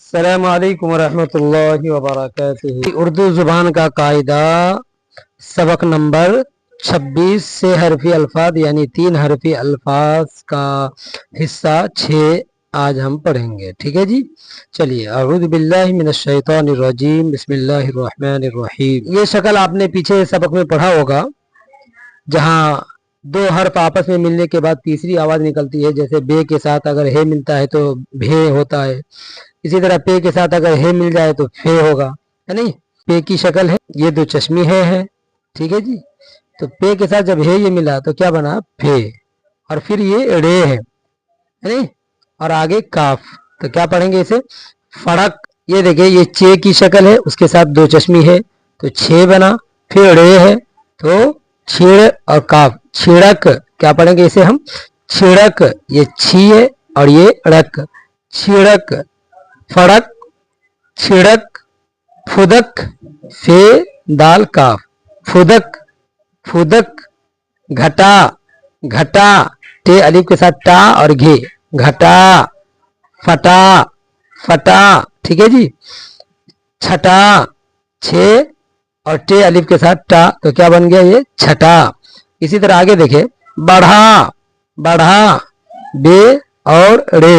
अस्सलामु अलैकुम वरहमतुल्लाहि वबरकातुहू। उर्दू जुबान का कायदा सबक नंबर 26 से हरफी अल्फाज यानी 3 हरफी अल्फाज का हिस्सा 6 आज हम पढ़ेंगे। ठीक है जी, चलिए। अऊज़ु बिल्लाहि मिनश शैतानिर रजीम, बिस्मिल्लाहिर रहमानिर रहीम। ये शक्ल आपने पीछे सबक में पढ़ा होगा, जहाँ दो हर्फ आपस में मिलने के बाद तीसरी आवाज निकलती है। जैसे बे के साथ अगर हे मिलता है तो भे होता है, इसी तरह पे के साथ अगर हे मिल जाए तो फे होगा, है नहीं। पे की शक्ल है, ये दो चश्मी है। ठीक है जी, तो पे के साथ जब हे ये मिला तो क्या बना, फे। और फिर ये रे है नहीं, और आगे काफ। तो क्या पढ़ेंगे इसे, फड़क। ये देखिए, ये चे की शक्ल है, उसके साथ दो चश्मी है तो छे बना। फिर रे है तो छेड़ और काफ, छिड़क। क्या पढ़ेंगे इसे हम, छिड़क। ये छी है और ये रक, छिड़क। फड़क, छिड़क, फुदक, फे दाल काफ, फुदक, फुदक। घटा, घटा, टे अलिफ के साथ टा और घे, घटा। फटा, फटा। ठीक है जी। छटा, छे और टे अलिफ के साथ टा, तो क्या बन गया, ये छटा। इसी तरह आगे देखे, बढ़ा, बढ़ा, बे और रे,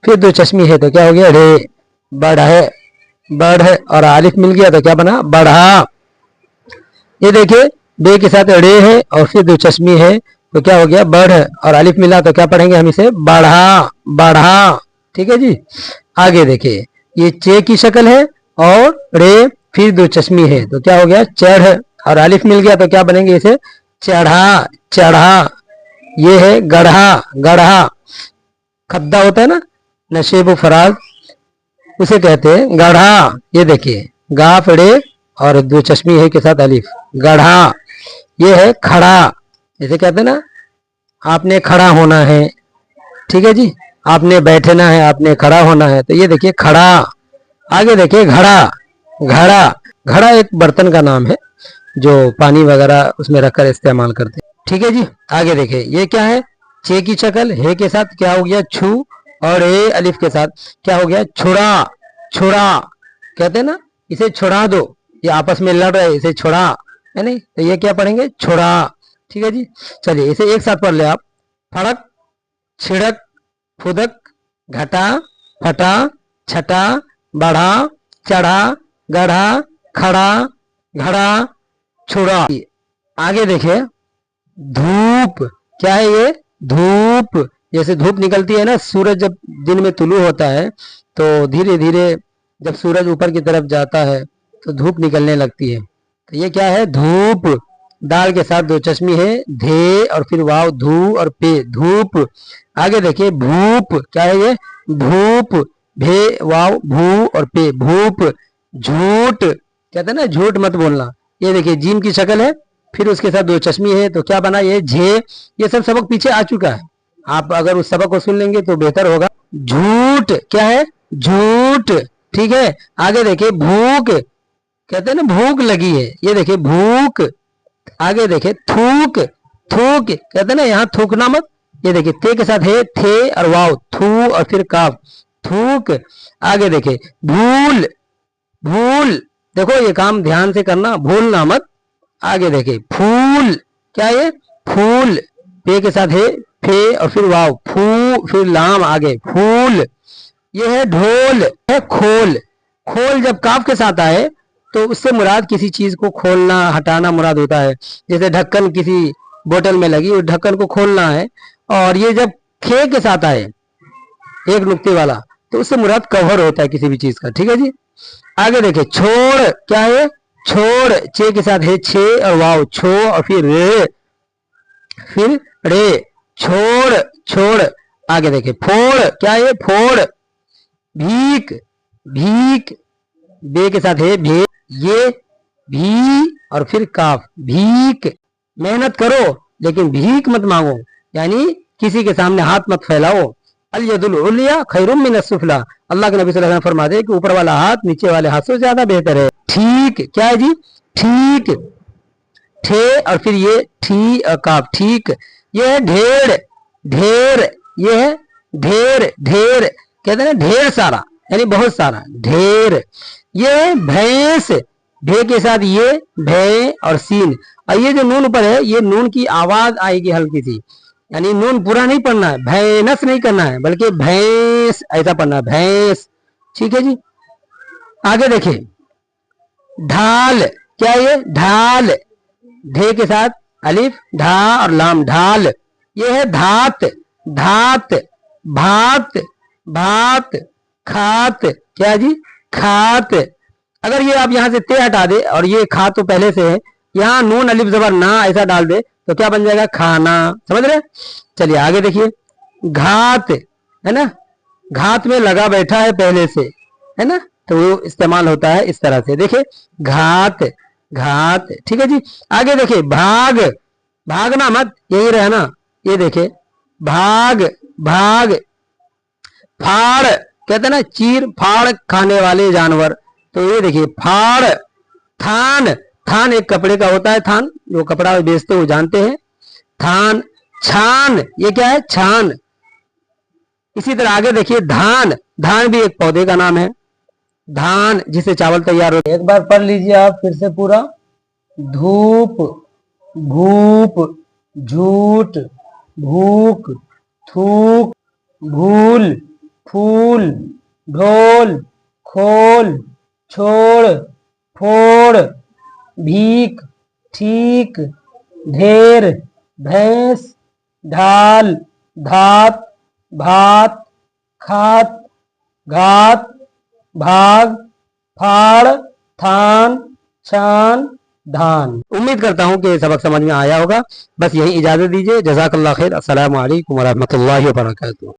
फिर दो चश्मी है तो क्या हो गया, रे। बढ़े, बढ़ और आलिफ मिल गया तो क्या बना, बढ़ा। ये देखिए, बे के साथ रे है और फिर दो चश्मी है तो क्या हो गया, बढ़, और आलिफ मिला तो क्या पढ़ेंगे हम इसे, बढ़ा, बढ़ा। ठीक है जी। आगे देखिए, ये चे की शक्ल है और रे फिर दो चश्मी है तो क्या हो गया, चढ़, और आलिफ मिल गया तो क्या बनेंगे इसे, चढ़ा, चढ़ा। ये है गढ़ा, गढ़ा। खद्दा होता है ना, नशेब फराज, उसे कहते हैं गढ़ा। ये देखिए, गाफ रे और दो चश्मी है के साथ अलिफ, गढ़ा। ये है खड़ा, इसे कहते हैं ना, आपने खड़ा होना है। ठीक है जी, आपने बैठना है, आपने खड़ा होना है, तो ये देखिए खड़ा। आगे देखिए, घड़ा, घड़ा। घड़ा एक बर्तन का नाम है जो पानी वगैरह उसमें रखकर इस्तेमाल करते हैं। ठीक है जी। आगे देखिए, ये क्या है, चे की शक्ल, हे के साथ क्या हो गया, छू, और ए अलिफ के साथ क्या हो गया, छुड़ा, छुड़ा। कहते हैं ना, इसे छुड़ा दो, ये आपस में लड़ रहे, इसे छुड़ा, है नहीं, तो ये क्या पढ़ेंगे, छुड़ा। ठीक है जी। चलिए इसे एक साथ पढ़ ले आप। फड़क, छिड़क, फुदक, घटा, फटा, छटा, बढ़ा, चढ़ा, गढ़ा, खड़ा, घड़ा, छुड़ा। आगे देखिए, धूप। क्या है ये, धूप। जैसे धूप निकलती है ना, सूरज जब दिन में तुलू होता है तो धीरे धीरे जब सूरज ऊपर की तरफ जाता है तो धूप निकलने लगती है, तो ये क्या है, धूप। दाल के साथ दो चश्मी है, धे और फिर वाव, धू और पे, धूप। आगे देखिए, भूप। क्या है ये, भूप, भे वाव, भू और पे, भूप। झूठ, कहते हैं ना, झूठ मत बोलना। ये देखिए, जीम की शक्ल है, फिर उसके साथ दो चश्मी है तो क्या बना, ये झे। ये सब सबक पीछे आ चुका है, आप अगर उस सबक को सुन लेंगे तो बेहतर होगा। झूठ, क्या है, झूठ। ठीक है। आगे देखिए, भूख, कहते हैं ना, भूख लगी है, ये देखिए भूख। आगे देखिए, थूक, थूक, कहते हैं ना, यहाँ थूकना मत। ये देखिए, थे के साथ है, थे और वाव, थू और फिर काफ, थूक। आगे देखिए, भूल, भूल। देखो ये काम ध्यान से करना, भूलना मत। आगे देखिए, फूल। क्या है, फूल। पे के साथ है, फे और फिर वाव, फू, फिर लाम, आगे फूल। ये है ढोल, है खोल। खोल जब काफ के साथ आए तो उससे मुराद किसी चीज को खोलना, हटाना मुराद होता है। जैसे ढक्कन किसी बोतल में लगी, उस ढक्कन को खोलना है। और ये जब खे के साथ आए, एक नुक्ते वाला, तो उससे मुराद कवर होता है किसी भी चीज का। ठीक है जी। आगे देखिए, छोड़। क्या है, छोड़। चे के साथ है, छे और वाव, छो और फिर रे, फिर रे, छोड़, छोड़। आगे देखिए, फोड़। क्या है, फोड़। भीख, भीख। बे के साथ है, भे, ये भी और फिर काफ, भीख। मेहनत करो लेकिन भीख मत मांगो, यानी किसी के सामने हाथ मत फैलाओ। अल यदुल उलिया खैरुम मिनस सुफला, अल्लाह के नबी सल्लल्लाहु अलैहि वसल्लम फरमाते कि ऊपर वाला हाथ नीचे वाले हाथ से ज्यादा बेहतर है। ठीक, क्या है जी, ठीक। ठे और फिर ये ठी और काफ, ठीक। ये है ढेर, ढेर। ये है ढेर, ढेर, कहते हैं ना, ढेर सारा, यानी बहुत सारा, ढेर। ये भैंस, भे के साथ ये भे और सीन, और ये जो नून ऊपर है, ये नून की आवाज आएगी हल्की सी, यानी नून पूरा नहीं पढ़ना है, भैंस नहीं करना है, बल्कि भैंस ऐसा पढ़ना है, भैंस। ठीक है जी। आगे देखिए, ढाल, क्या है ये? ढाल, ढे के साथ अलिफ, ढा और लाम, ढाल। ये है धात, धात, भात, भात, खात, क्या जी? खात। अगर ये आप यहां से ते हटा दे और ये खा तो पहले से है, यहाँ नून अलिफ जबर ना ऐसा डाल दे तो क्या बन जाएगा? खाना। समझ रहे? चलिए आगे देखिए, घात, है ना, घात में लगा बैठा है पहले से, है ना, तो वो इस्तेमाल होता है इस तरह से। देखिए, घात, घात। ठीक है जी। आगे देखिए, भाग, भागना मत, यही रहना। ये देखिए, भाग, भाग। फाड़, कहते हैं ना चीर फाड़ खाने वाले जानवर, तो ये देखिए फाड़। थान, थान एक कपड़े का होता है, थान जो कपड़ा बेचते वो जानते हैं, थान। छान, ये क्या है? छान। इसी तरह आगे देखिए, धान, धान भी एक पौधे का नाम है, धान जिसे चावल तैयार होता है। एक बार पढ़ लीजिए आप फिर से पूरा। धूप, भूप, झूठ, भूख, थूक, भूल, फूल, ढोल, खोल, छोड़, फोड़, भीख, ठीक, ढेर, भैंस, ढाल, धात, भात, खात, घात, भाग, फाड़, थान, छान, धान। उम्मीद करता हूं कि सबक समझ में आया होगा। बस यही इजाजत दीजिए। जज़ाकल्लाह खैर। अस्सलामु अलैकुम व रहमतुल्लाहि व बरकातुहू।